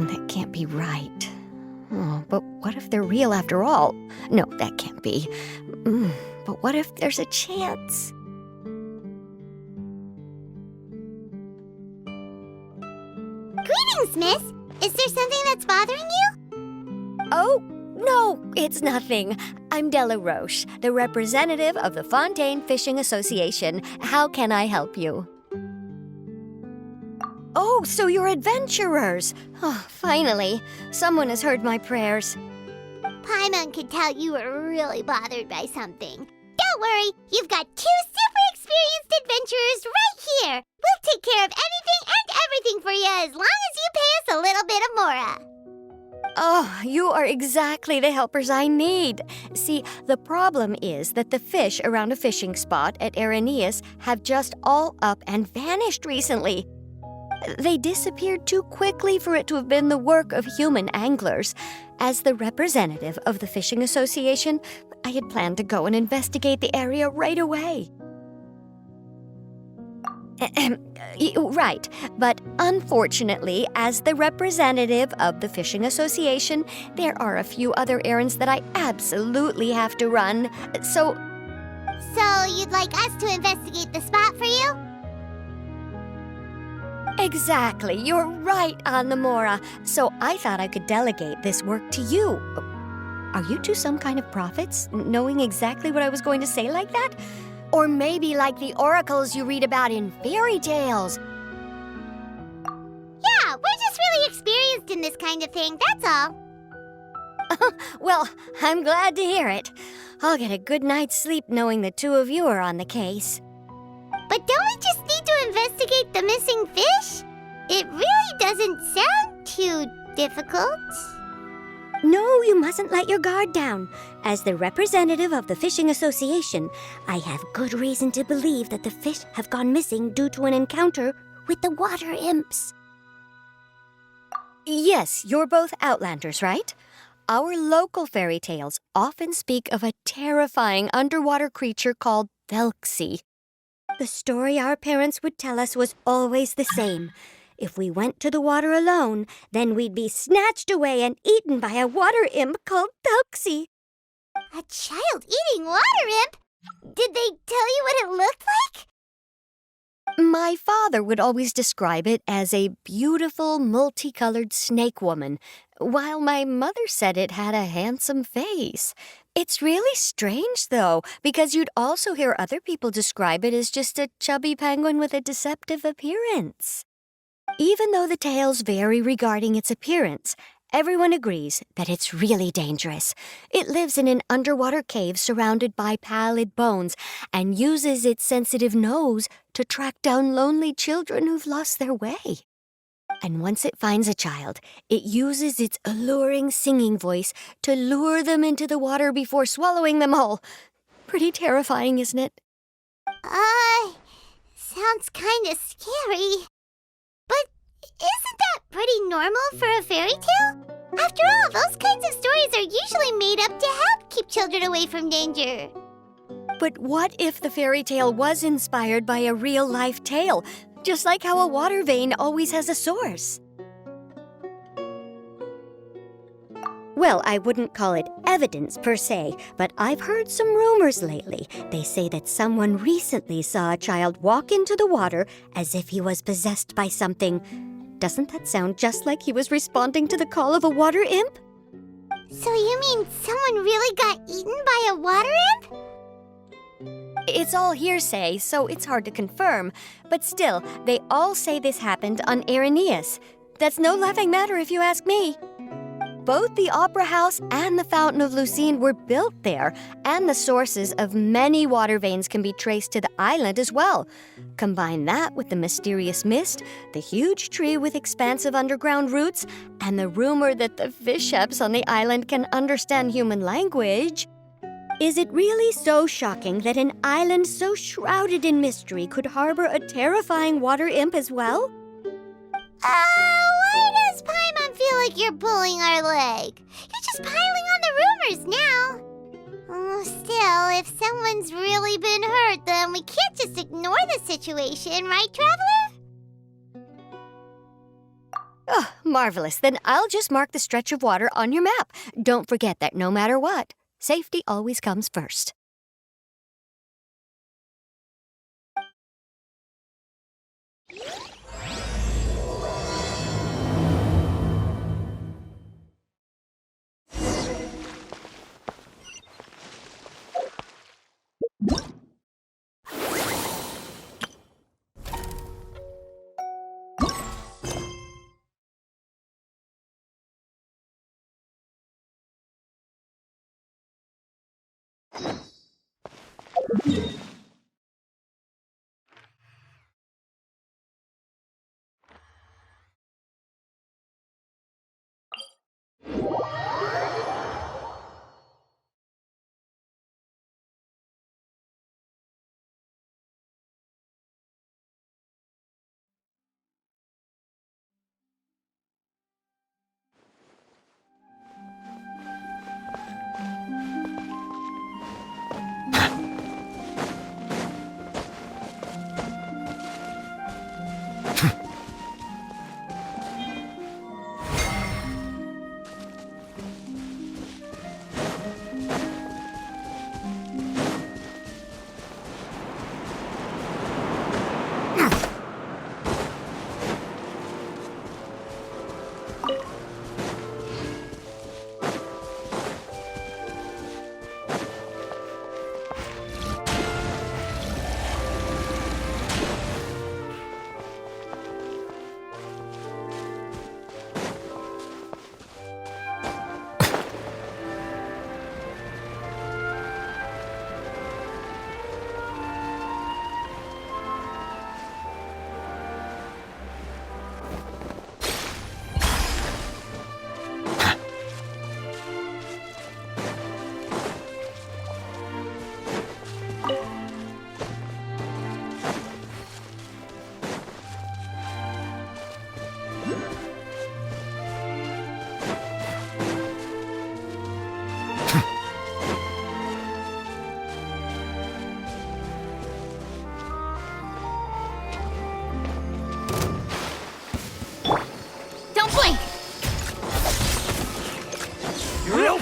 That can't be right. Oh, but what if they're real after all? No, that can't be. But what if there's a chance? Greetings, miss. Is there something that's bothering you? Oh, no, it's nothing. I'm Della Roche, the representative of the Fontaine Fishing Association. How can I help you? Oh, so you're adventurers. Oh, finally. Someone has heard my prayers. Paimon could tell you were really bothered by something. Don't worry, you've got 2 super experienced adventurers right here. We'll take care of anything and everything for you as long as you pay us a little bit of mora. Oh, you are exactly the helpers I need. See, the problem is that the fish around a fishing spot at Irenaeus have just all up and vanished recently. They disappeared too quickly for it to have been the work of human anglers. As the representative of the Fishing Association, I had planned to go and investigate the area right away. Right, but unfortunately, as the representative of the Fishing Association, there are a few other errands that I absolutely have to run. So you'd like us to investigate the spot for you? exactly, you're right on the mora. So I thought I could delegate this work to you. Are you two some kind of prophets, knowing exactly what I was going to say like that? Or maybe like the oracles you read about in fairy tales. Yeah, we're just really experienced in this kind of thing, that's all. Well, I'm glad to hear it. I'll get a good night's sleep knowing the two of you are on the case. But don't we just need to investigate the missing fish? It really doesn't sound too difficult. No, you mustn't let your guard down. As the representative of the Fishing Association, I have good reason to believe that the fish have gone missing due to an encounter with the water imps. Yes, you're both Outlanders, right? Our local fairy tales often speak of a terrifying underwater creature called Thelxie. The story our parents would tell us was always the same. If we went to the water alone, then we'd be snatched away and eaten by a water imp called Thelxie. A child eating water imp? Did they tell you what it looked like? My father would always describe it as a beautiful, multicolored snake woman, while my mother said it had a handsome face. It's really strange, though, because you'd also hear other people describe it as just a chubby penguin with a deceptive appearance. Even though the tales vary regarding its appearance, everyone agrees that it's really dangerous. It lives in an underwater cave surrounded by pallid bones and uses its sensitive nose to track down lonely children who've lost their way. And once it finds a child, it uses its alluring singing voice to lure them into the water before swallowing them all. Pretty terrifying, isn't it? Sounds kinda scary. But isn't that pretty normal for a fairy tale? After all, those kinds of stories are usually made up to help keep children away from danger. But what if the fairy tale was inspired by a real-life tale, just like how a water vein always has a source? Well, I wouldn't call it evidence per se, but I've heard some rumors lately. They say that someone recently saw a child walk into the water as if he was possessed by something. Doesn't that sound just like he was responding to the call of a water imp? So you mean someone really got eaten by a water imp? It's all hearsay, so it's hard to confirm. But still, they all say this happened on Irenaeus. That's no laughing matter if you ask me. Both the Opera House and the Fountain of Lucine were built there, and the sources of many water veins can be traced to the island as well. Combine that with the mysterious mist, the huge tree with expansive underground roots, and the rumor that the fish-heps on the island can understand human language. Is it really so shocking that an island so shrouded in mystery could harbor a terrifying water imp as well? Why does Paimon feel like you're pulling our leg? You're just piling on the rumors now. Still, if someone's really been hurt, then we can't just ignore the situation, right, Traveler? Oh, marvelous. Then I'll just mark the stretch of water on your map. Don't forget that no matter what, safety always comes first.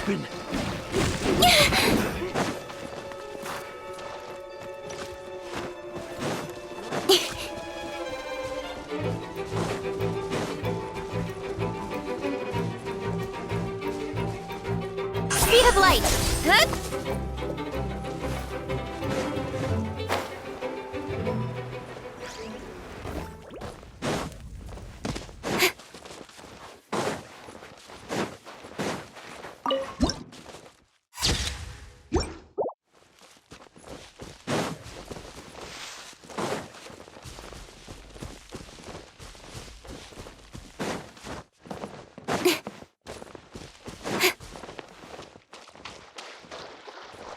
open! Speed of light! Good?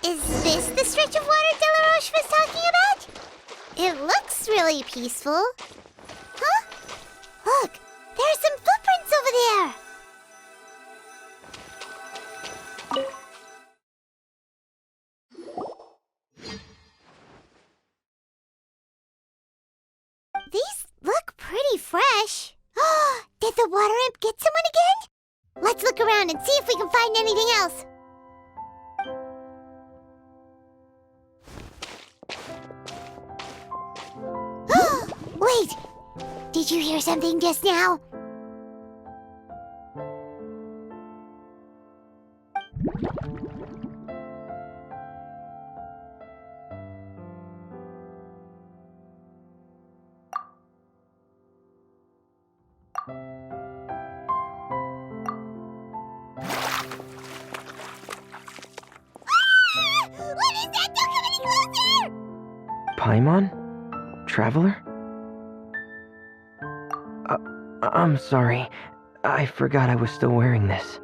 Is this the stretch of water Delaroche was talking about? It looks really peaceful. Huh? Look, there are some footprints over there. These look pretty fresh. Did the water imp get someone again? Let's look around and see if we can find anything else. Wait! Did you hear something just now? What is that? Don't come any closer! Paimon? Traveler? I'm sorry. I forgot I was still wearing this.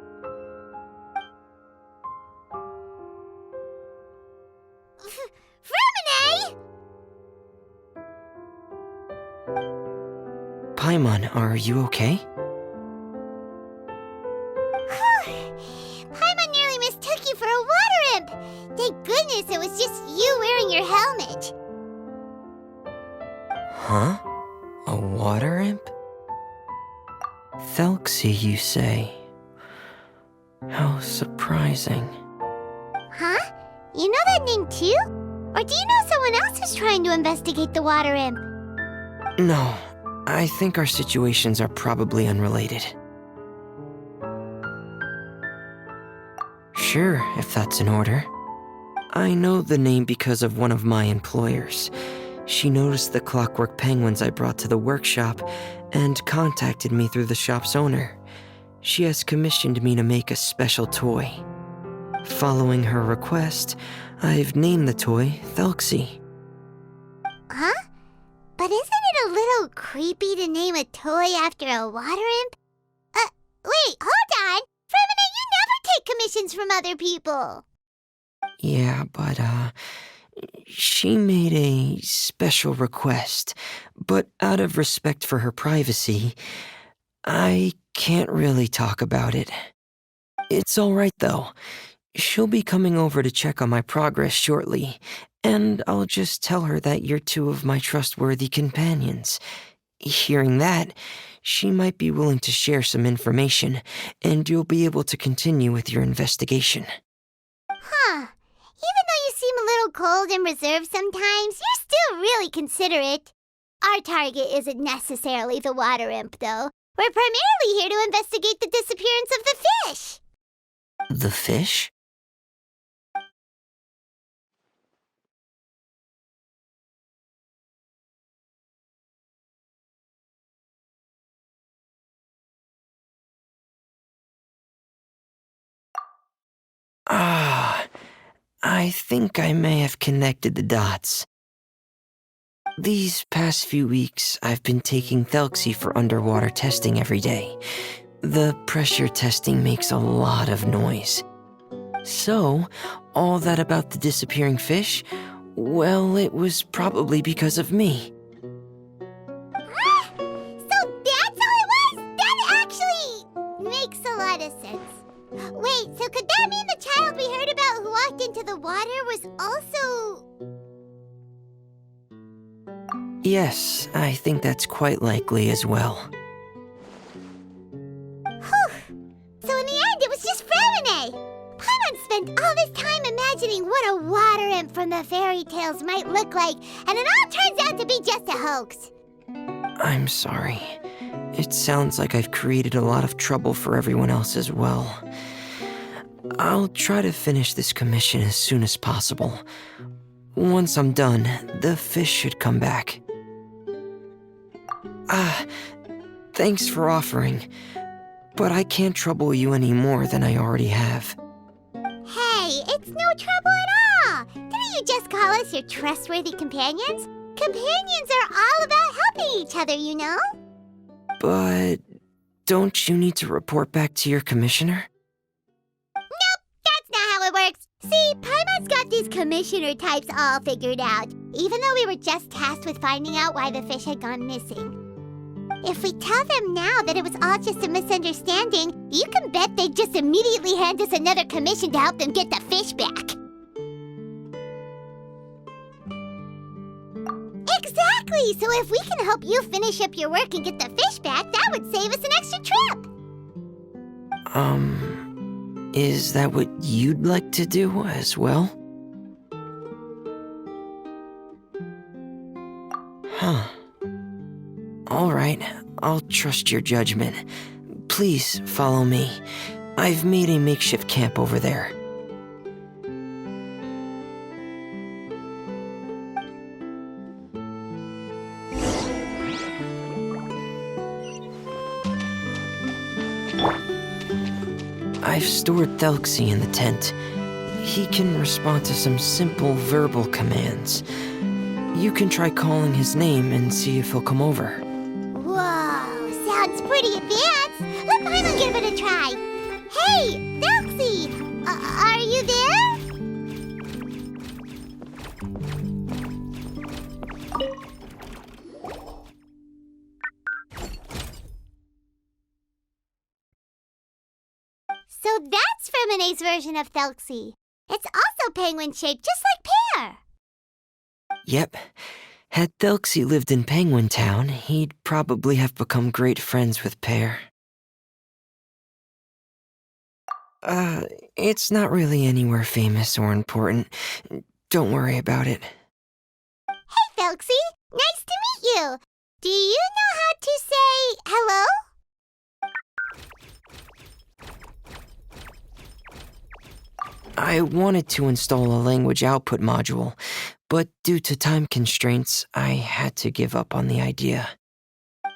Fremine! Paimon, are you okay? Paimon nearly mistook you for a water imp. Thank goodness it was just you wearing your helmet. Huh? A water imp? Thelxie, you say? How surprising. Huh? You know that name too? Or do you know someone else who's trying to investigate the water imp? No, I think our situations are probably unrelated. Sure, if that's in order. I know the name because of one of my employers. She noticed the clockwork penguins I brought to the workshop and contacted me through the shop's owner. She has commissioned me to make a special toy. Following her request, I've named the toy Thelxie. Huh? But isn't it a little creepy to name a toy after a water imp? Wait, hold on! Fremina, you never take commissions from other people! Yeah, but, she made a special request, but out of respect for her privacy, I can't really talk about it. It's alright though. She'll be coming over to check on my progress shortly, and I'll just tell her that you're two of my trustworthy companions. Hearing that, she might be willing to share some information, and you'll be able to continue with your investigation. Huh. Even though you seem a little cold and reserved sometimes, you're still really considerate. Our target isn't necessarily the water imp, though. We're primarily here to investigate the disappearance of the fish. The fish? Ah, I think I may have connected the dots. These past few weeks, I've been taking Thelxie for underwater testing every day. The pressure testing makes a lot of noise. So, all that about the disappearing fish? Well, it was probably because of me. So that's how it was? That actually makes a lot of sense. Wait, so could that mean the child we heard about who walked into the water was also... Yes, I think that's quite likely as well. Whew. So in the end, it was just Fremine. Paimon spent all this time imagining what a water imp from the fairy tales might look like, and it all turns out to be just a hoax. I'm sorry. It sounds like I've created a lot of trouble for everyone else as well. I'll try to finish this commission as soon as possible. Once I'm done, the fish should come back. Thanks for offering, but I can't trouble you any more than I already have. Hey, it's no trouble at all. Didn't you just call us your trustworthy companions? Companions are all about helping each other, you know? But don't you need to report back to your commissioner? Nope, that's not how it works. See, Paimon's got these commissioner types all figured out, even though we were just tasked with finding out why the fish had gone missing. If we tell them now that it was all just a misunderstanding, you can bet they'd just immediately hand us another commission to help them get the fish back. Exactly! So if we can help you finish up your work and get the fish back, that would save us an extra trip! Is that what you'd like to do as well? Huh. Alright, I'll trust your judgment. Please follow me. I've made a makeshift camp over there. I've stored Thelxie in the tent. He can respond to some simple verbal commands. You can try calling his name and see if he'll come over. Whoa, sounds pretty advanced. Let Paimon give it a try. Hey, Thelxie, are you there? So that's Fremine's version of Thelxie. It's also penguin-shaped, just like Pear. Yep. Had Thelxie lived in Penguin Town, he'd probably have become great friends with Pear. Uh, it's not really anywhere famous or important. Don't worry about it. Hey, Felxie, nice to meet you. Do you know how to say hello? I wanted to install a language output module, but due to time constraints, I had to give up on the idea.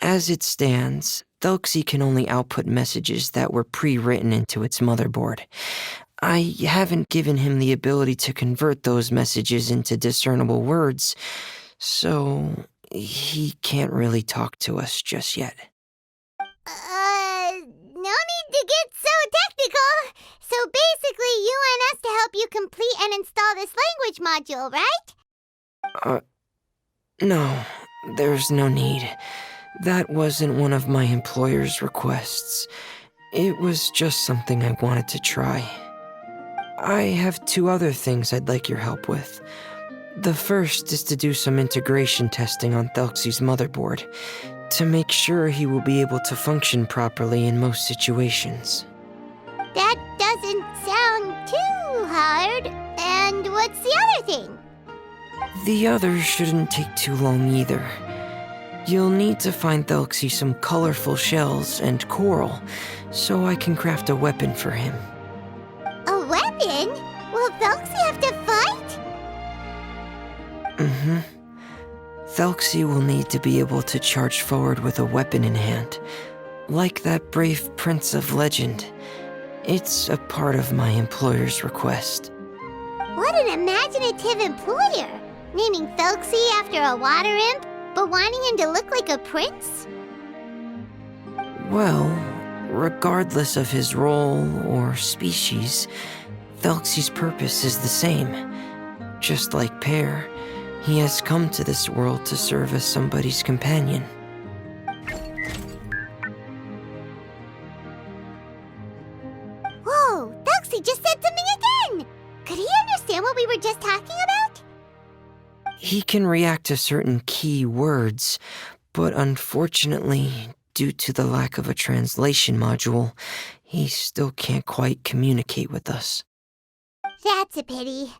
As it stands, Thelxie can only output messages that were pre-written into its motherboard. I haven't given him the ability to convert those messages into discernible words, so he can't really talk to us just yet. No need to get so technical. So basically, you want us to help you complete and install this language module, right? No, there's no need. That wasn't one of my employer's requests. It was just something I wanted to try. I have 2 other things I'd like your help with. The first is to do some integration testing on Thelxie's motherboard, to make sure he will be able to function properly in most situations. That doesn't sound too hard. And what's the other thing? The other shouldn't take too long either. You'll need to find Thelxie some colorful shells and coral, so I can craft a weapon for him. A weapon? Will Felxie have to fight? Mm-hmm. Thelxie will need to be able to charge forward with a weapon in hand, like that brave prince of legend. It's a part of my employer's request. What an imaginative employer! Naming Felxie after a water imp, but wanting him to look like a prince? Well, regardless of his role or species, Thelxie's purpose is the same. Just like Pear, he has come to this world to serve as somebody's companion. Whoa, Felxie just said something again! Could he understand what we were just talking about? He can react to certain key words, but unfortunately, due to the lack of a translation module, he still can't quite communicate with us. That's a pity.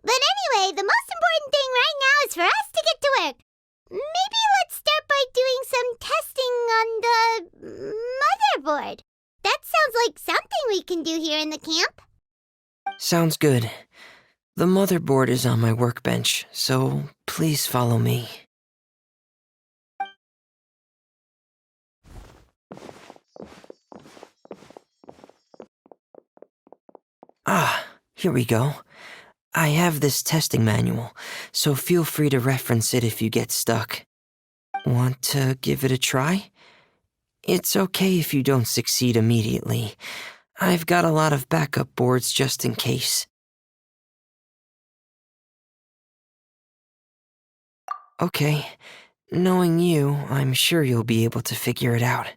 But anyway, the most important thing right now is for us to get to work. Maybe let's start by doing some testing on the motherboard. That sounds like something we can do here in the camp. Sounds good. The motherboard is on my workbench, so please follow me. Ah, here we go. I have this testing manual, so feel free to reference it if you get stuck. Want to give it a try? It's okay if you don't succeed immediately. I've got a lot of backup boards just in case. Okay, knowing you, I'm sure you'll be able to figure it out.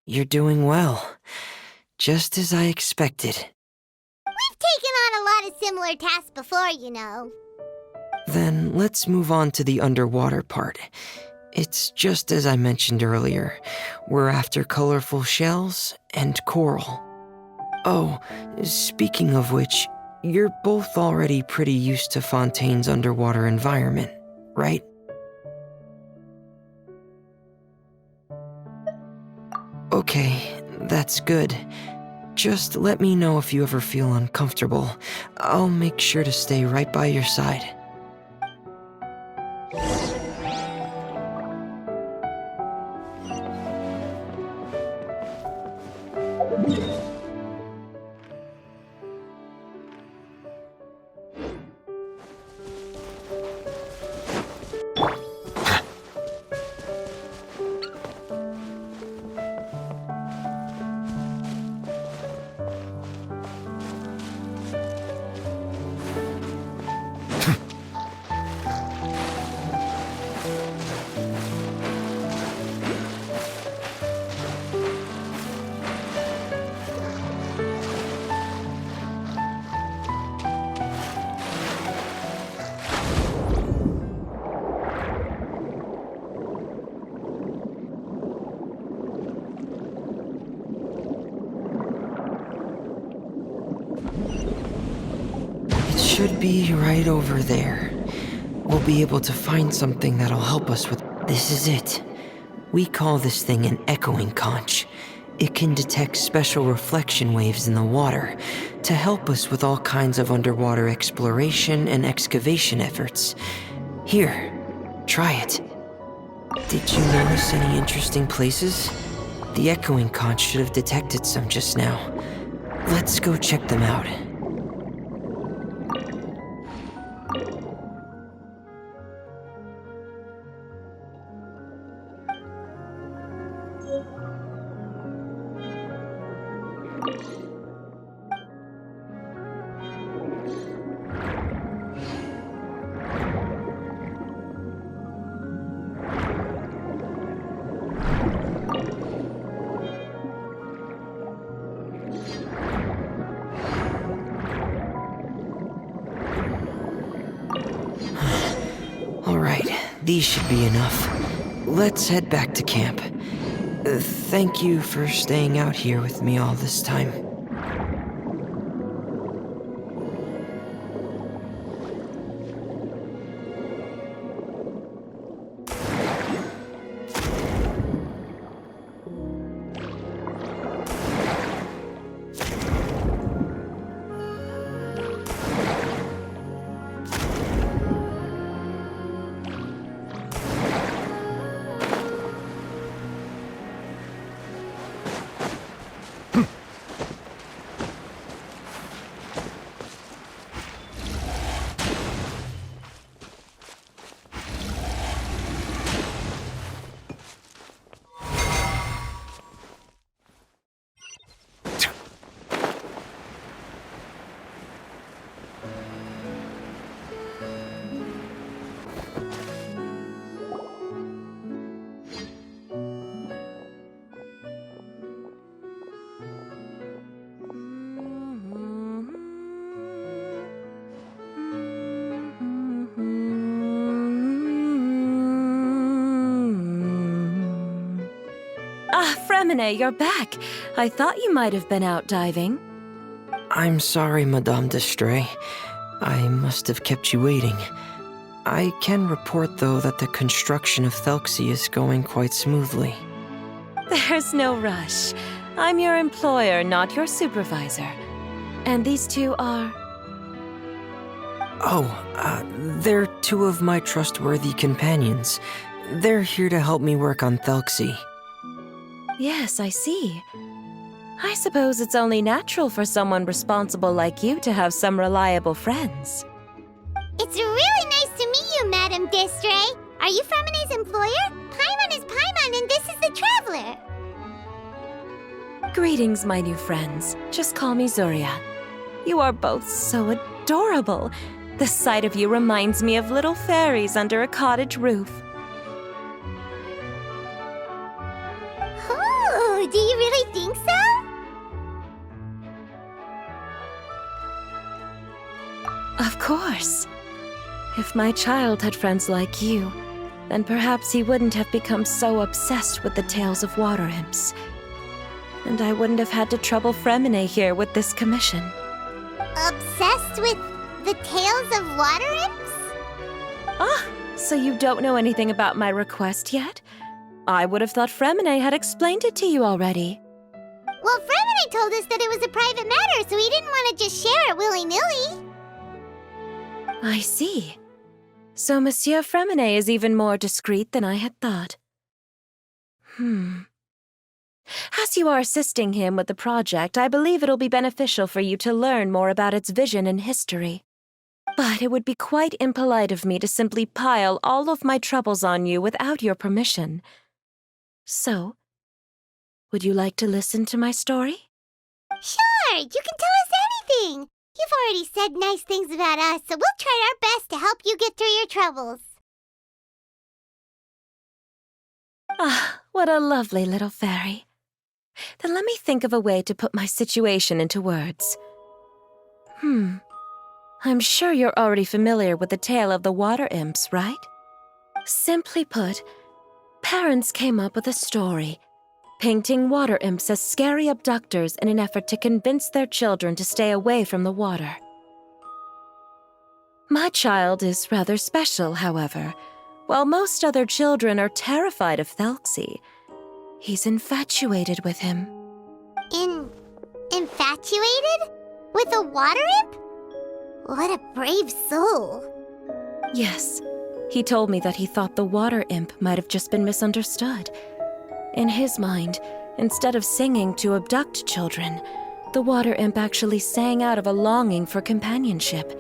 You're doing well. Just as I expected. We've taken on a lot of similar tasks before, you know. Then let's move on to the underwater part. It's just as I mentioned earlier. We're after colorful shells and coral. Oh, speaking of which, you're both already pretty used to Fontaine's underwater environment, right? Okay, that's good. Just let me know if you ever feel uncomfortable. I'll make sure to stay right by your side. Should be right over there. We'll be able to find something that'll help us with... This is it. We call this thing an echoing conch. It can detect special reflection waves in the water to help us with all kinds of underwater exploration and excavation efforts. Here, try it. Did you notice any interesting places? The echoing conch should have detected some just now. Let's go check them out. Alright, these should be enough. Let's head back to camp. Thank you for staying out here with me all this time. Fremine, you're back. I thought you might have been out diving. I'm sorry, Madame d'Estray. I must have kept you waiting. I can report, though, that the construction of Thelxie is going quite smoothly. There's no rush. I'm your employer, not your supervisor. And these two are... They're two of my trustworthy companions. They're here to help me work on Thelxie. Yes, I see. I suppose it's only natural for someone responsible like you to have some reliable friends. It's really nice to meet you, Madame d'Estray. Are you Fremine's employer? Paimon is Paimon, and this is the Traveler. Greetings, my new friends. Just call me Zuria. You are both so adorable. The sight of you reminds me of little fairies under a cottage roof. Oh, Do you really think so? Of course. If my child had friends like you, then perhaps he wouldn't have become so obsessed with the tales of water imps. And I wouldn't have had to trouble Fremine here with this commission. Obsessed with the tales of water imps? Ah, so you don't know anything about my request yet? I would have thought Fremine had explained it to you already. Well, Fremine told us that it was a private matter, so he didn't want to just share it willy-nilly. I see. So Monsieur Fremine is even more discreet than I had thought. As you are assisting him with the project, I believe it'll be beneficial for you to learn more about its vision and history. But it would be quite impolite of me to simply pile all of my troubles on you without your permission. So, would you like to listen to my story? Sure, you can tell us anything. You've already said nice things about us, so we'll try our best to help you get through your troubles. Ah, what a lovely little fairy. Then let me think of a way to put my situation into words. I'm sure you're already familiar with the tale of the water imps, right? Simply put, parents came up with a story, painting water imps as scary abductors in an effort to convince their children to stay away from the water. My child is rather special, however. While most other children are terrified of Thelxie, he's infatuated with him. Infatuated? With a water imp? What a brave soul. Yes, he told me that he thought the water imp might have just been misunderstood. In his mind, instead of singing to abduct children, the water imp actually sang out of a longing for companionship.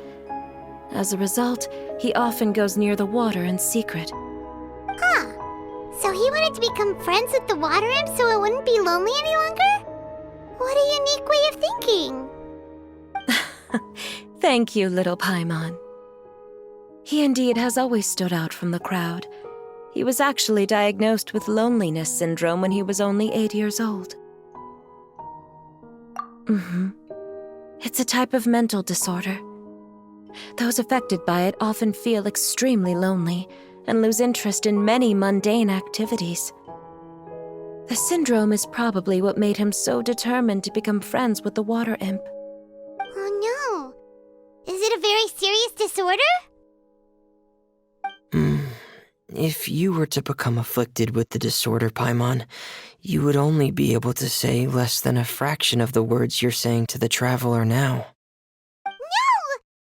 As a result, he often goes near the water in secret. Huh. So he wanted to become friends with the water imp so it wouldn't be lonely any longer? What a unique way of thinking. Thank you, little Paimon. He indeed has always stood out from the crowd. He was actually diagnosed with loneliness syndrome when he was only 8 years old. It's a type of mental disorder. Those affected by it often feel extremely lonely and lose interest in many mundane activities. The syndrome is probably what made him so determined to become friends with the water imp. Oh no. Is it a very serious disorder? If you were to become afflicted with the disorder, Paimon, you would only be able to say less than a fraction of the words you're saying to the traveler now. No!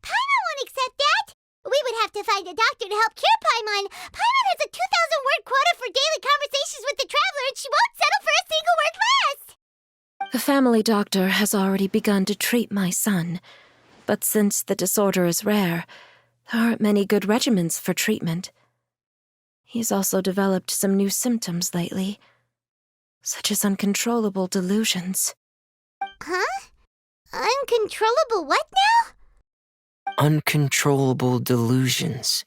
Paimon won't accept that! We would have to find a doctor to help cure Paimon. Paimon has a 2,000-word quota for daily conversations with the traveler, and she won't settle for a single word less! The family doctor has already begun to treat my son, but since the disorder is rare, there aren't many good regimens for treatment. He's also developed some new symptoms lately, such as uncontrollable delusions. Huh? Uncontrollable what now? Uncontrollable delusions.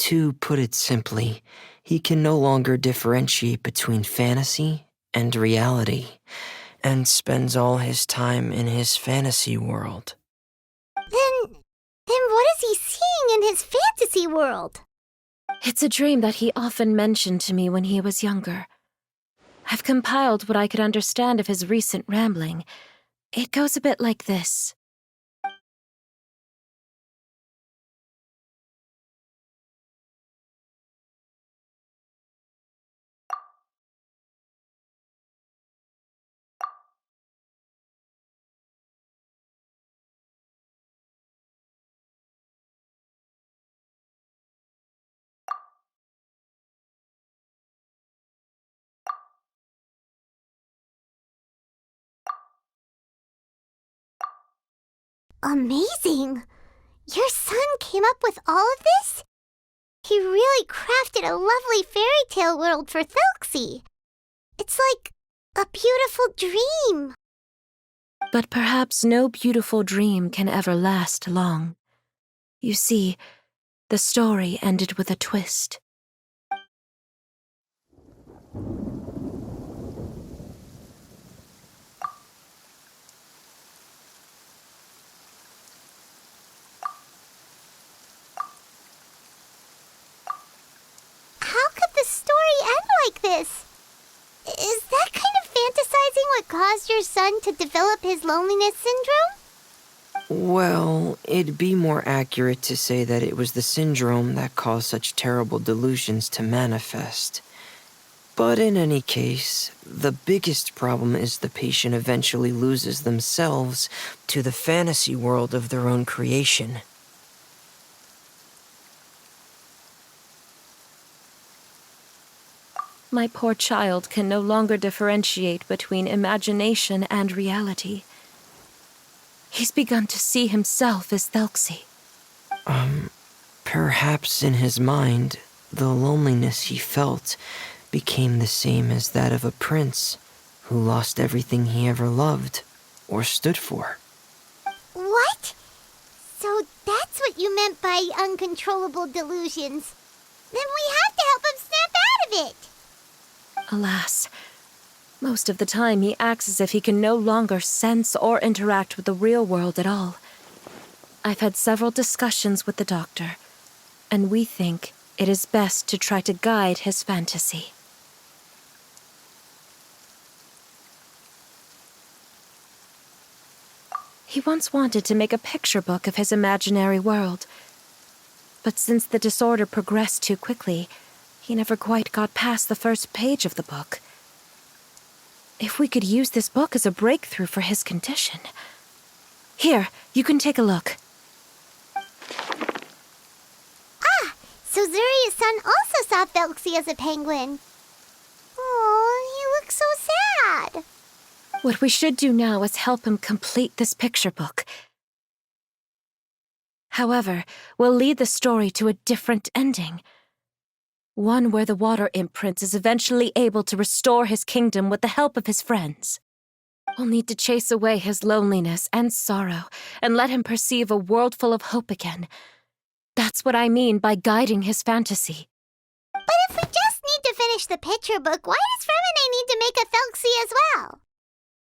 To put it simply, he can no longer differentiate between fantasy and reality, and spends all his time in his fantasy world. Then what is he seeing in his fantasy world? It's a dream that he often mentioned to me when he was younger. I've compiled what I could understand of his recent rambling. It goes a bit like this. Amazing! Your son came up with all of this? He really crafted a lovely fairy tale world for Thelxie. It's like a beautiful dream. But perhaps no beautiful dream can ever last long. You see, the story ended with a twist. this. Is that kind of fantasizing what caused your son to develop his loneliness syndrome? Well, it'd be more accurate to say that it was the syndrome that caused such terrible delusions to manifest. But in any case, the biggest problem is the patient eventually loses themselves to the fantasy world of their own creation. My poor child can no longer differentiate between imagination and reality. He's begun to see himself as Thelxie. Perhaps in his mind, the loneliness he felt became the same as that of a prince who lost everything he ever loved or stood for. What? So that's what you meant by uncontrollable delusions. Then we have to help him snap out of it. Alas, most of the time he acts as if he can no longer sense or interact with the real world at all. I've had several discussions with the doctor, and we think it is best to try to guide his fantasy. He once wanted to make a picture book of his imaginary world, but since the disorder progressed too quickly, he never quite got past the first page of the book. If we could use this book as a breakthrough for his condition. Here, you can take a look. So Zuria's son also saw Thelxie as a penguin. Oh, he looks so sad. What we should do now is help him complete this picture book. However, we'll lead the story to a different ending. One where the Water Imp Prince is eventually able to restore his kingdom with the help of his friends. We'll need to chase away his loneliness and sorrow and let him perceive a world full of hope again. That's what I mean by guiding his fantasy. But if we just need to finish the picture book, why does Fremine need to make a Thelxie as well?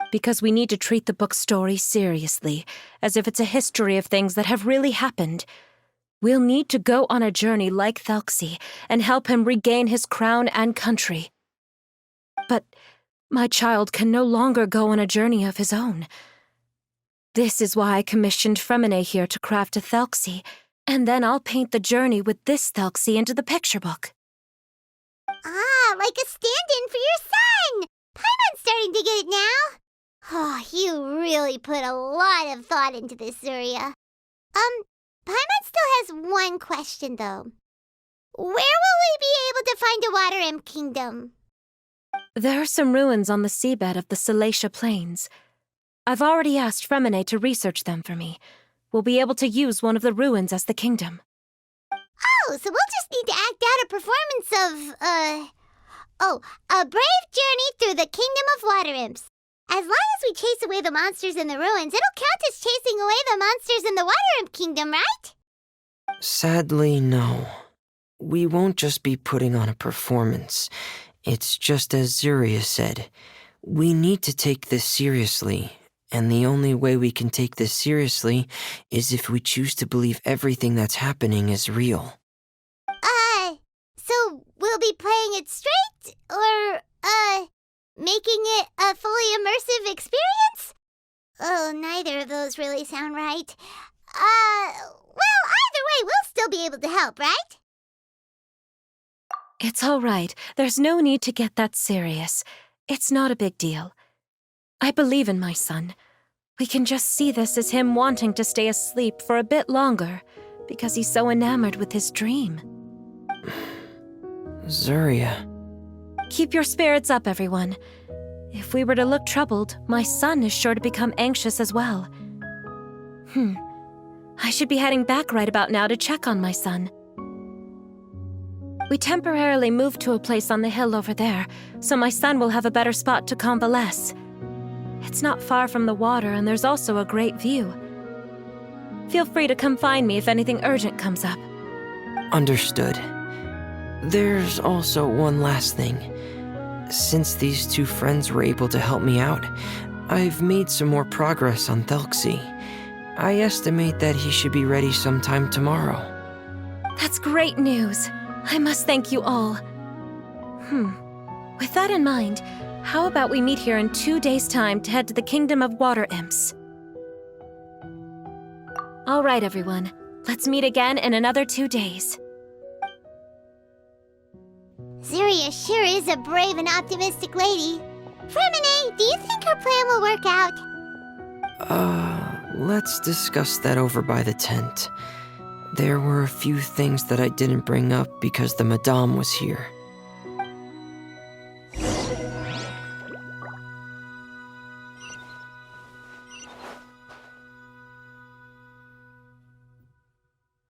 Because we need to treat the book's story seriously, as if it's a history of things that have really happened. We'll need to go on a journey like Thelxie and help him regain his crown and country. But my child can no longer go on a journey of his own. This is why I commissioned Fremine here to craft a Thelxie, and then I'll paint the journey with this Thelxie into the picture book. Ah, like a stand-in for your son! Paimon's starting to get it now. Oh, you really put a lot of thought into this, Zuria. Paimon still has one question, though. Where will we be able to find a Water Imp Kingdom? There are some ruins on the seabed of the Salacia Plains. I've already asked Fremine to research them for me. We'll be able to use one of the ruins as the kingdom. Oh, so we'll just need to act out a performance of, a brave journey through the Kingdom of Water Imps. As long as we chase away the monsters in the ruins, it'll count as chasing away the monsters in the Water Imp Kingdom, right? Sadly, no. We won't just be putting on a performance. It's just as Zuria said. We need to take this seriously, and the only way we can take this seriously is if we choose to believe everything that's happening is real. So we'll be playing it straight, or, making it a fully immersive experience? Oh, neither of those really sound right. Well, either way, we'll still be able to help, right? It's all right. There's no need to get that serious. It's not a big deal. I believe in my son. We can just see this as him wanting to stay asleep for a bit longer because he's so enamored with his dream. Zuria. Keep your spirits up, everyone. If we were to look troubled, my son is sure to become anxious as well. I should be heading back right about now to check on my son. We temporarily moved to a place on the hill over there, so my son will have a better spot to convalesce. It's not far from the water, and there's also a great view. Feel free to come find me if anything urgent comes up. Understood. There's also one last thing. Since these two friends were able to help me out, I've made some more progress on Thelxie. I estimate that he should be ready sometime tomorrow. That's great news. I must thank you all. With that in mind, how about we meet here in 2 days' time to head to the Kingdom of Water Imps? All right, everyone. Let's meet again in another 2 days. Ziria sure is a brave and optimistic lady. Fremine, do you think her plan will work out? Let's discuss that over by the tent. There were a few things that I didn't bring up because the Madame was here.